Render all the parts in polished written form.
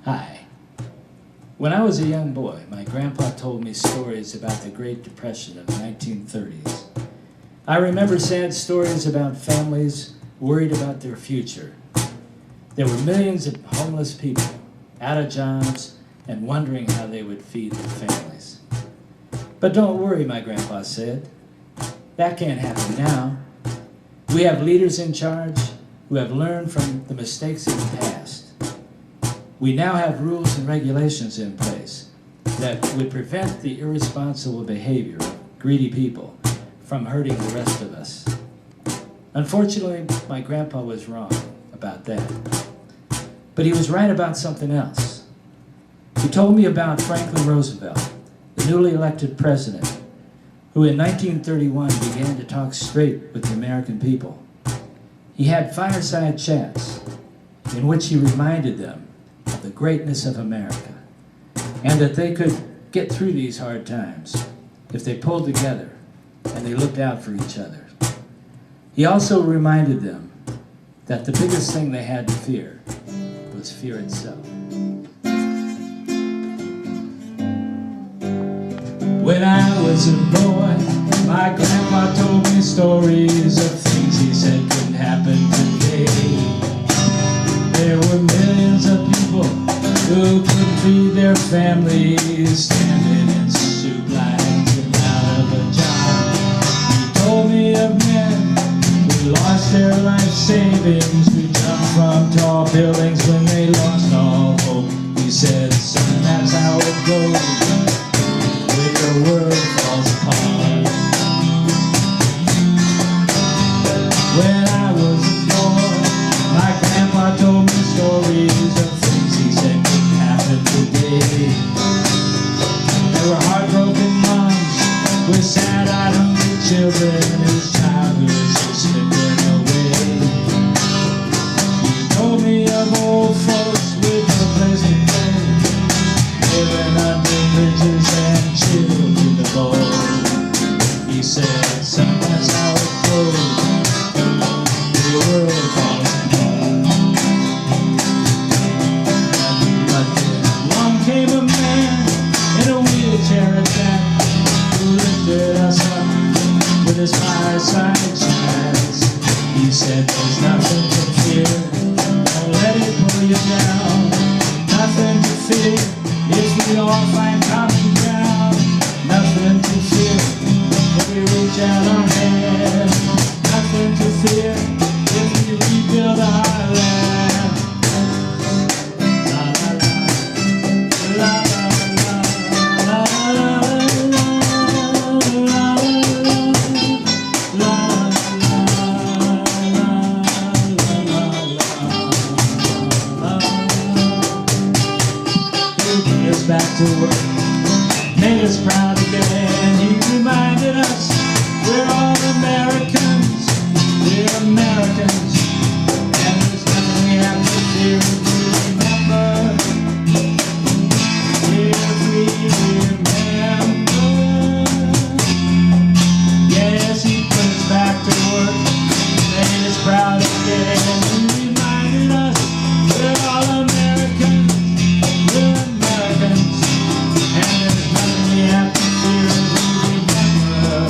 Hi. When I was a young boy, my grandpa told me stories about the Great Depression of the 1930s. I remember sad stories about families worried about their future. There were millions of homeless people, out of jobs, and wondering how they would feed their families. But don't worry, my grandpa said. That can't happen now. We have leaders in charge who have learned from the mistakes of the past. We now have rules and regulations in place that would prevent the irresponsible behavior of greedy people from hurting the rest of us. Unfortunately, my grandpa was wrong about that. But he was right about something else. He told me about Franklin Roosevelt, the newly elected president, who in 1931 began to talk straight with the American people. He had fireside chats in which he reminded them of the greatness of America and that they could get through these hard times if they pulled together and they looked out for each other. He also reminded them that the biggest thing they had to fear was fear itself. When I was a boy, my grandpa told me stories of things he said couldn't happen today. There were millions of people who couldn't feed their families, standing in soup lines and out of a job. He told me of men who lost their life savings, who jumped from tall buildings when they lost all hope. He said, son, that's how it goes when the world falls apart. When I was a boy, my grandpa told me stories of things he said couldn't happen today. There were heartbroken moms with sad-eyed hungry children whose childhoods were slipping away. He told me of old folks with no place to go, living under bridges and chilled in the bowl. He said, son, that's how it goes. The world falls apart. But then along came a man in a wheelchair at that, who lifted us up with his fireside chats. He said, there's nothing to fear, don't let it pull you down. Nothing to fear if we all find common ground. Nothing to fear if we reach out our hand. Nothing to fear if we rebuild our land. La la la, la la la, la la la, back to work, made us proud again. He reminded us we're all Americans, we're Americans, and there's nothing we have to fear if we remember, if we remember. Yes, he put us back to work, made us proud again. He reminded us we're all Americans, we're Americans, and there's nothing we have to fear if we remember.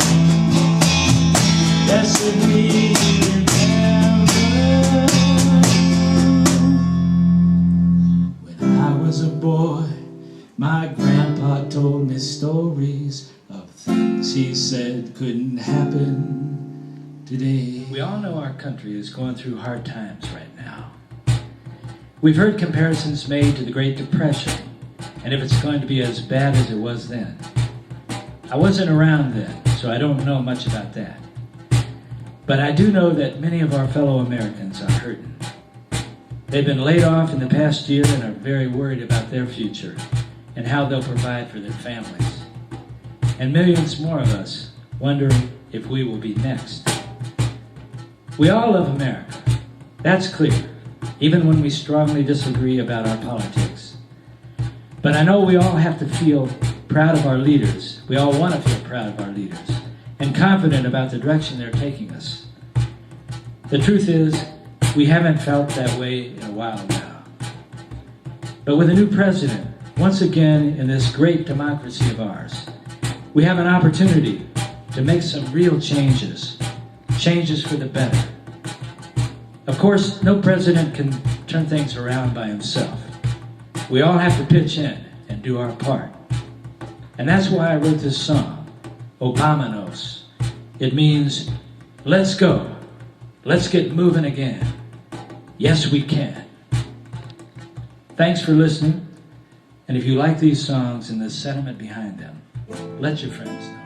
Yes, if we remember. When I was a boy, my grandpa told me stories of things he said couldn't happen today. We all know our country is going through hard times right now. We've heard comparisons made to the Great Depression, and if it's going to be as bad as it was then. I wasn't around then, so I don't know much about that. But I do know that many of our fellow Americans are hurting. They've been laid off in the past year and are very worried about their future and how they'll provide for their families. And millions more of us wonder if we will be next. We all love America. That's clear, even when we strongly disagree about our politics. But I know we all have to feel proud of our leaders. We all want to feel proud of our leaders and confident about the direction they're taking us. The truth is, we haven't felt that way in a while now. But with a new president, once again in this great democracy of ours, we have an opportunity to make some real changes for the better. Of course, no president can turn things around by himself. We all have to pitch in and do our part. And that's why I wrote this song, Obamanos. It means, let's go. Let's get moving again. Yes, we can. Thanks for listening. And if you like these songs and the sentiment behind them, let your friends know.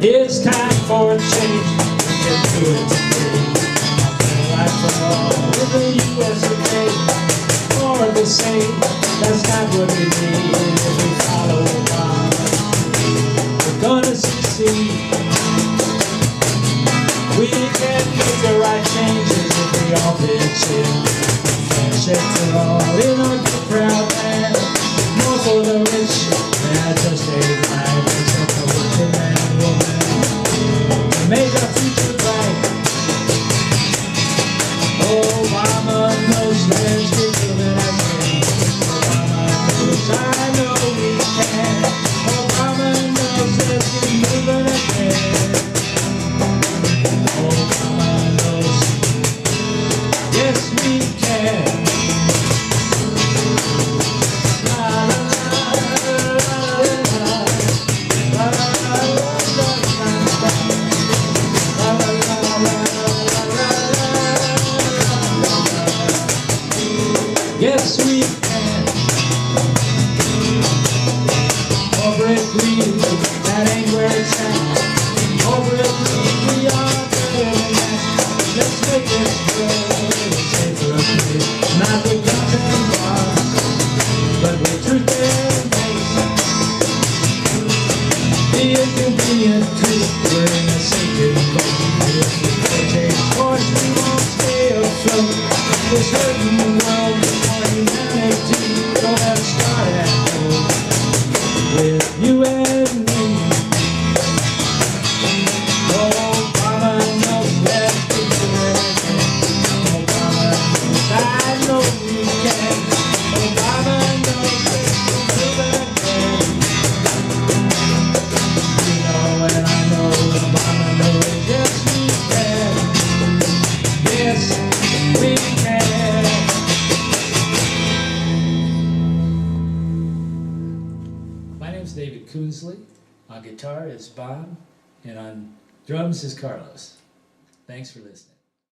It's time for a change. Let's do it today. Life for all in the U.S. of A. More of the same. That's not what we need if we follow Obama. We're gonna succeed. We can make the right changes if we all pitch in. Friendship for all in our good proud land. More for the rich, and just a life except for working man and woman. To make our future bright. Obama knows let's get moving again. Obama knows I know we can. Obama knows let's get moving again. Obama knows, yes we can. La la la la la la yes we can. Over it green, that ain't where it's at. Over it green, we are better than that. Let's make this world a little safer place. Not with guns and bombs, but with truth and grace. The inconvenient truth, we're in a sacred boat. If we don't change course, we won't stay afloat. This hurting world for humanity, don't have to start at home with you and me. Obama knows let's do it again. Obama knows I know we can. Obama knows let's do it again. You know and I know Obama knows yes we can. Yes we can. My name's David Kuenzli. On guitar is Bob, and on drums is Carlos. Thanks for listening.